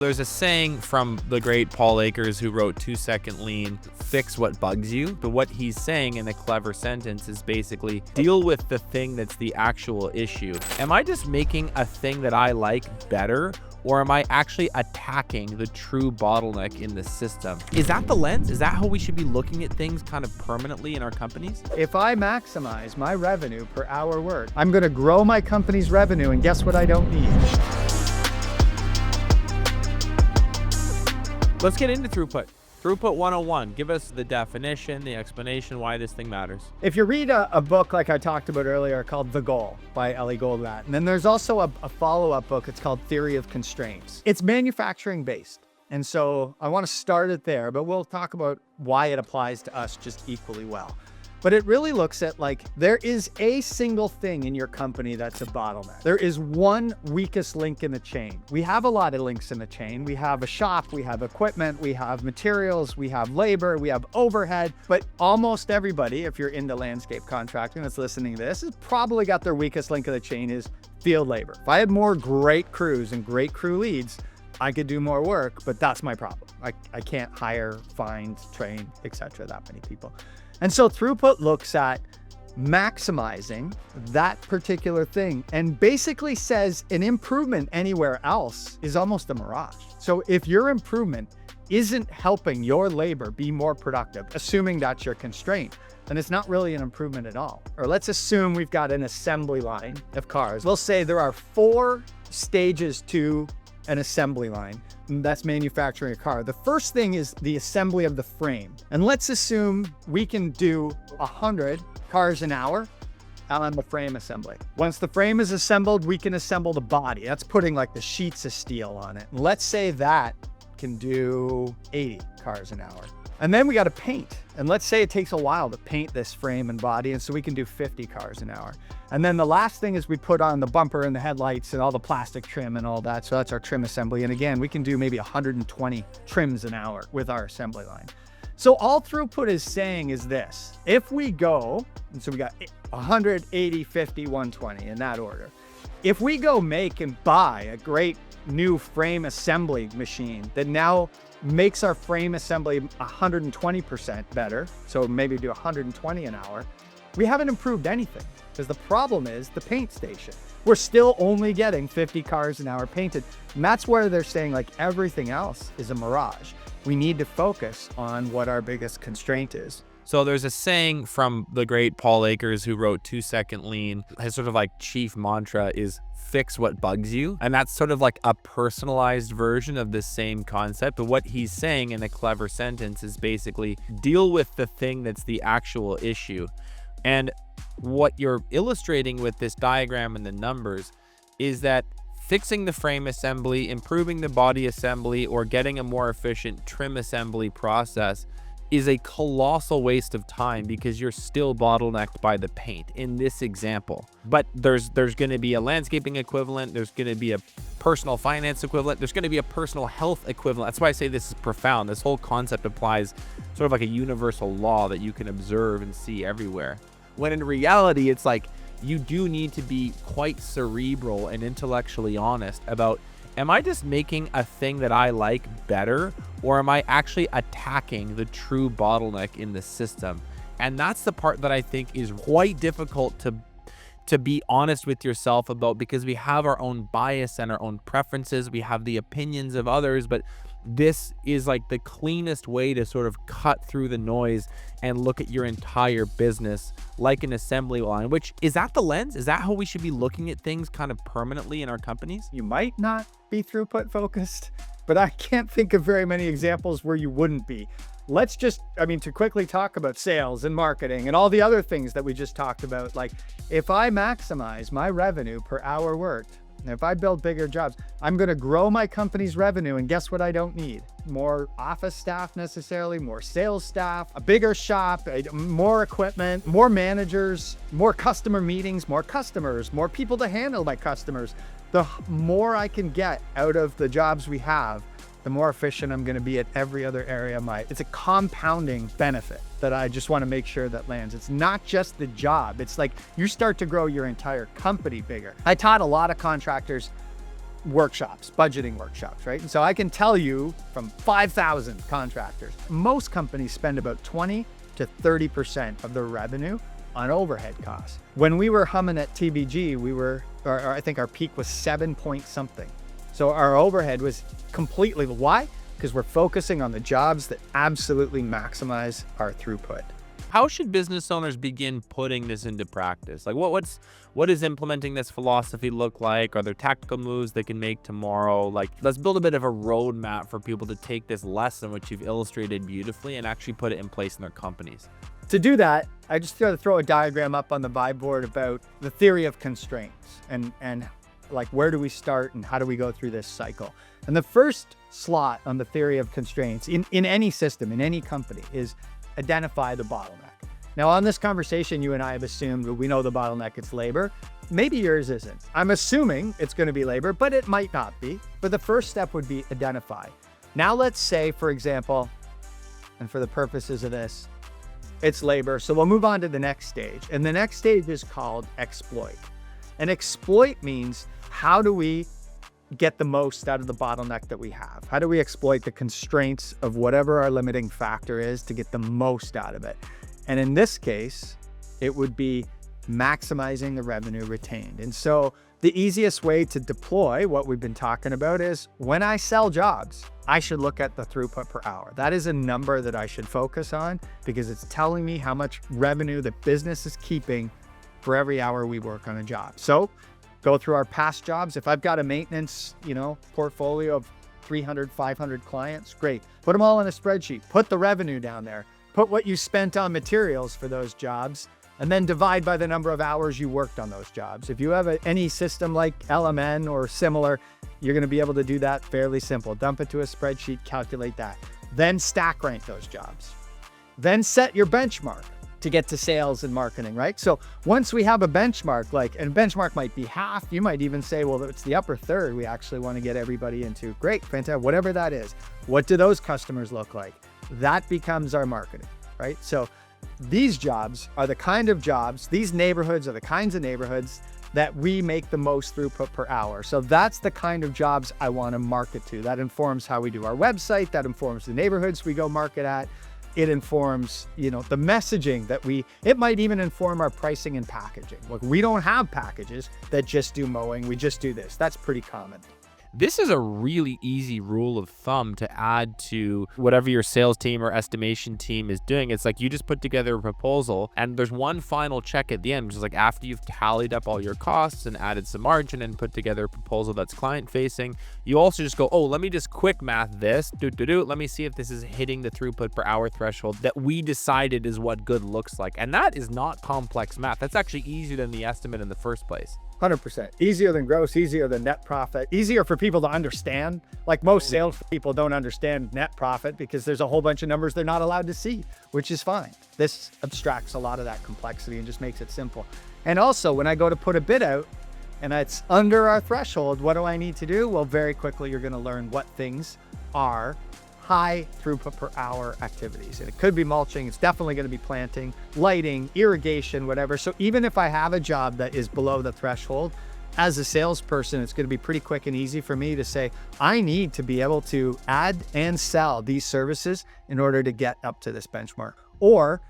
There's a saying from the great Paul Akers, who wrote 2-Second Lean, fix what bugs you. But what he's saying in a clever sentence is basically deal with the thing that's the actual issue. Am I just making a thing that I like better? Or am I actually attacking the true bottleneck in the system? Is that the lens? Is that how we should be looking at things kind of permanently in our companies? If I maximize my revenue per hour worked, I'm going to grow my company's revenue, and guess what I don't need? Let's get into Throughput. Throughput 101, give us the definition, the explanation, why this thing matters. If you read a book like I talked about earlier called The Goal by Ellie Goldrat, and then there's also a follow-up book, it's called Theory of Constraints. It's manufacturing based. And so I want to start it there, but we'll talk about why it applies to us just equally well. But it really looks at, like, there is a single thing in your company that's a bottleneck. There is one weakest link in the chain. We have a lot of links in the chain. We have a shop, we have equipment, we have materials, we have labor, we have overhead. But almost everybody, if you're into landscape contracting that's listening to this, has probably got their weakest link of the chain is field labor. If I had more great crews and great crew leads, I could do more work, but that's my problem. I can't hire, find, train, etc. that many people. And so Throughput looks at maximizing that particular thing and basically says an improvement anywhere else is almost a mirage. So if your improvement isn't helping your labor be more productive, assuming that's your constraint, then it's not really an improvement at all. Or let's assume we've got an assembly line of cars. We'll say there are 4 stages to an assembly line. That's manufacturing a car. The first thing is the assembly of the frame. And let's assume we can do 100 cars an hour on the frame assembly. Once the frame is assembled, we can assemble the body. That's putting like the sheets of steel on it. Let's say that can do 80 cars an hour. And then we got to paint. And let's say it takes a while to paint this frame and body. And so we can do 50 cars an hour. And then the last thing is we put on the bumper and the headlights and all the plastic trim and all that. So that's our trim assembly. And again, we can do maybe 120 trims an hour with our assembly line. So all Throughput is saying is this: if we go, and so we got 180, 50, 120 in that order. If we go make and buy a great new frame assembly machine that now makes our frame assembly 120% better, so maybe do 120 an hour, we haven't improved anything, because the problem is the paint station. We're still only getting 50 cars an hour painted. And that's where they're saying, like, everything else is a mirage. We need to focus on what our biggest constraint is. So there's a saying from the great Paul Akers, who wrote 2-Second Lean. His sort of like chief mantra is fix what bugs you. And that's sort of like a personalized version of the same concept. But what he's saying in a clever sentence is basically deal with the thing that's the actual issue. And what you're illustrating with this diagram and the numbers is that fixing the frame assembly, improving the body assembly, or getting a more efficient trim assembly process is a colossal waste of time, because you're still bottlenecked by the paint in this example. But there's going to be a landscaping equivalent, there's going to be a personal finance equivalent, there's going to be a personal health equivalent. That's why I say this is profound. This whole concept applies sort of like a universal law that you can observe and see everywhere. When in reality, it's like you do need to be quite cerebral and intellectually honest about, am I just making a thing that I like better, or am I actually attacking the true bottleneck in the system? And that's the part that I think is quite difficult to be honest with yourself about, because we have our own bias and our own preferences. We have the opinions of others, but this is like the cleanest way to sort of cut through the noise and look at your entire business like an assembly line. Which, is that the lens? Is that how we should be looking at things kind of permanently in our companies? You might not be Throughput focused, but I can't think of very many examples where you wouldn't be. Let's just, to quickly talk about sales and marketing and all the other things that we just talked about. Like, if I maximize my revenue per hour worked, and if I build bigger jobs, I'm going to grow my company's revenue. And guess what I don't need? More office staff necessarily, more sales staff, a bigger shop, more equipment, more managers, more customer meetings, more customers, more people to handle my customers. The more I can get out of the jobs we have, the more efficient I'm going to be at every other area of my, it's a compounding benefit that I just want to make sure that lands. It's not just the job. It's like you start to grow your entire company bigger. I taught a lot of contractors workshops, budgeting workshops, right? And so I can tell you from 5,000 contractors, most companies spend about 20 to 30% of their revenue on overhead costs. When we were humming at TBG, or I think our peak was 7 point something. So our overhead was completely, why? Because we're focusing on the jobs that absolutely maximize our throughput. How should business owners begin putting this into practice? Like what does implementing this philosophy look like? Are there tactical moves they can make tomorrow? Like, let's build a bit of a roadmap for people to take this lesson, which you've illustrated beautifully, and actually put it in place in their companies. To do that, I just got to throw a diagram up on the vibe board about the theory of constraints and like, where do we start and how do we go through this cycle? And the first slot on the theory of constraints in any system, in any company, is identify the bottleneck. Now, on this conversation, you and I have assumed we know the bottleneck, it's labor. Maybe yours isn't. I'm assuming it's going to be labor, but it might not be. But the first step would be identify. Now, let's say, for example, and for the purposes of this, it's labor. So we'll move on to the next stage. And the next stage is called exploit. And exploit means, how do we get the most out of the bottleneck that we have? How do we exploit the constraints of whatever our limiting factor is to get the most out of it? And in this case, it would be maximizing the revenue retained. And so the easiest way to deploy what we've been talking about is, when I sell jobs, I should look at the throughput per hour. That is a number that I should focus on, because it's telling me how much revenue the business is keeping for every hour we work on a job. So go through our past jobs. If I've got a maintenance, portfolio of 300, 500 clients, great. Put them all in a spreadsheet. Put the revenue down there. Put what you spent on materials for those jobs, and then divide by the number of hours you worked on those jobs. If you have any system like LMN or similar, you're going to be able to do that fairly simple. Dump it to a spreadsheet, calculate that. Then stack rank those jobs. Then set your benchmark to get to sales and marketing, right? So once we have a benchmark, and benchmark might be half, you might even say, well, it's the upper third we actually want to get everybody into. Great, fantastic, whatever that is. What do those customers look like? That becomes our marketing, right? So these jobs are the kind of jobs, these neighborhoods are the kinds of neighborhoods that we make the most throughput per hour. So that's the kind of jobs I want to market to. That informs how we do our website, that informs the neighborhoods we go market at. It informs, the messaging it might even inform our pricing and packaging. Look, we don't have packages that just do mowing. We just do this. That's pretty common. This is a really easy rule of thumb to add to whatever your sales team or estimation team is doing. It's like, you just put together a proposal, and there's one final check at the end, which is like, after you've tallied up all your costs and added some margin and put together a proposal that's client facing, you also just go, oh, let me just quick math this, let me see if this is hitting the throughput per hour threshold that we decided is what good looks like. And that is not complex math. That's actually easier than the estimate in the first place. 100%. Easier than gross, easier than net profit, easier for people to understand. Like, most sales people don't understand net profit because there's a whole bunch of numbers they're not allowed to see, which is fine. This abstracts a lot of that complexity and just makes it simple. And also, when I go to put a bid out and it's under our threshold, what do I need to do? Well, very quickly, you're going to learn what things are high throughput per hour activities. And it could be mulching, it's definitely going to be planting, lighting, irrigation, whatever. So even if I have a job that is below the threshold, as a salesperson, it's going to be pretty quick and easy for me to say, I need to be able to add and sell these services in order to get up to this benchmark. Or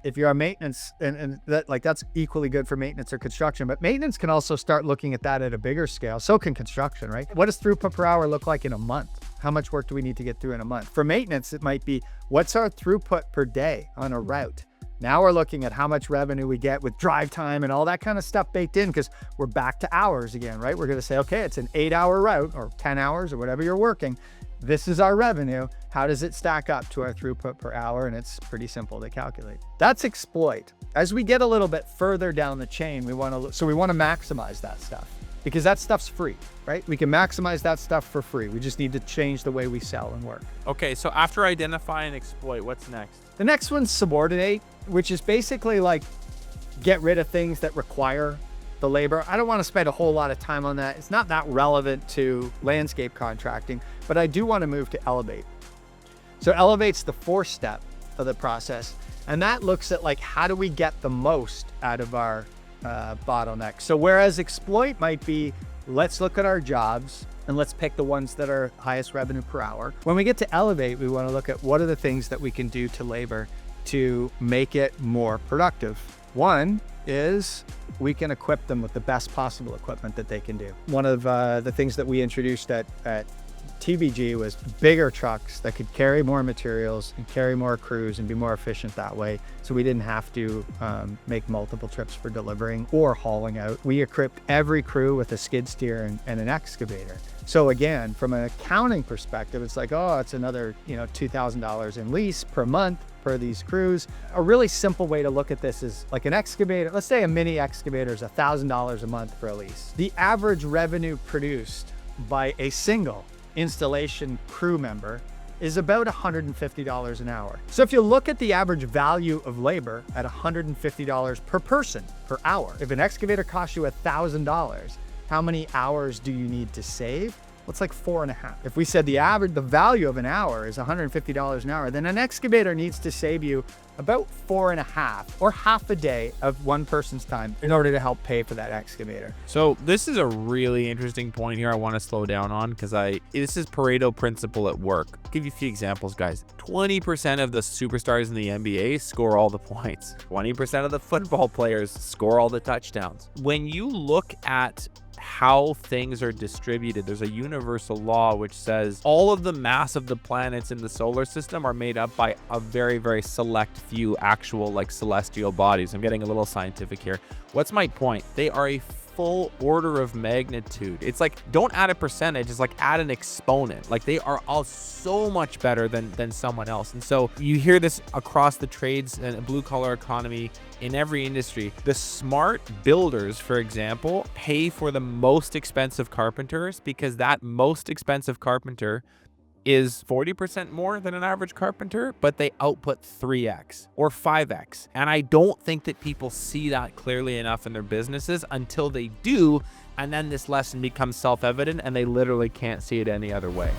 if you're a maintenance, and that's equally good for maintenance or construction, but maintenance can also start looking at that at a bigger scale. So can construction, right? What does throughput per hour look like in a month? How much work do we need to get through in a month? For maintenance, it might be, what's our throughput per day on a route? Now we're looking at how much revenue we get with drive time and all that kind of stuff baked in, because we're back to hours again, right? We're going to say, okay, it's an 8-hour route or 10 hours or whatever you're working. This is our revenue. How does it stack up to our throughput per hour? And it's pretty simple to calculate. That's exploit. As we get a little bit further down the chain, we want to maximize that stuff, because that stuff's free, right? We can maximize that stuff for free. We just need to change the way we sell and work. Okay, so after identify and exploit, what's next? The next one's subordinate, which is basically like, get rid of things that require the labor. I don't want to spend a whole lot of time on that. It's not that relevant to landscape contracting, but I do want to move to elevate. So elevate's the fourth step of the process, and that looks at like, how do we get the most out of our bottleneck? So whereas exploit might be, let's look at our jobs and let's pick the ones that are highest revenue per hour. When we get to elevate, we want to look at what are the things that we can do to labor to make it more productive. One is we can equip them with the best possible equipment that they can do. One of the things that we introduced at TBG was bigger trucks that could carry more materials and carry more crews and be more efficient that way. So we didn't have to make multiple trips for delivering or hauling out. We equipped every crew with a skid steer and an excavator. So again, from an accounting perspective, it's like, oh, it's another, $2,000 in lease per month for these crews. A really simple way to look at this is like an excavator. Let's say a mini excavator is $1,000 a month for a lease. The average revenue produced by a single installation crew member is about $150 an hour. So if you look at the average value of labor at $150 per person per hour, if an excavator costs you $1,000, how many hours do you need to save? Well, it's like 4.5. If we said the value of an hour is $150 an hour, then an excavator needs to save you about 4.5 or half a day of one person's time in order to help pay for that excavator. So this is a really interesting point here I want to slow down on, because this is Pareto principle at work. I'll give you a few examples, guys. 20% of the superstars in the NBA score all the points. 20% of the football players score all the touchdowns. When you look at how things are distributed, there's a universal law which says all of the mass of the planets in the solar system are made up by a very, very select few actual celestial bodies. I'm getting a little scientific here. What's my point? They are a full order of magnitude. It's like, don't add a percentage, it's like add an exponent. Like, they are all so much better than someone else. And so you hear this across the trades and blue collar economy in every industry. The smart builders, for example, pay for the most expensive carpenters because that most expensive carpenter is 40% more than an average carpenter, but they output 3x or 5x. And I don't think that people see that clearly enough in their businesses until they do. And then this lesson becomes self-evident and they literally can't see it any other way.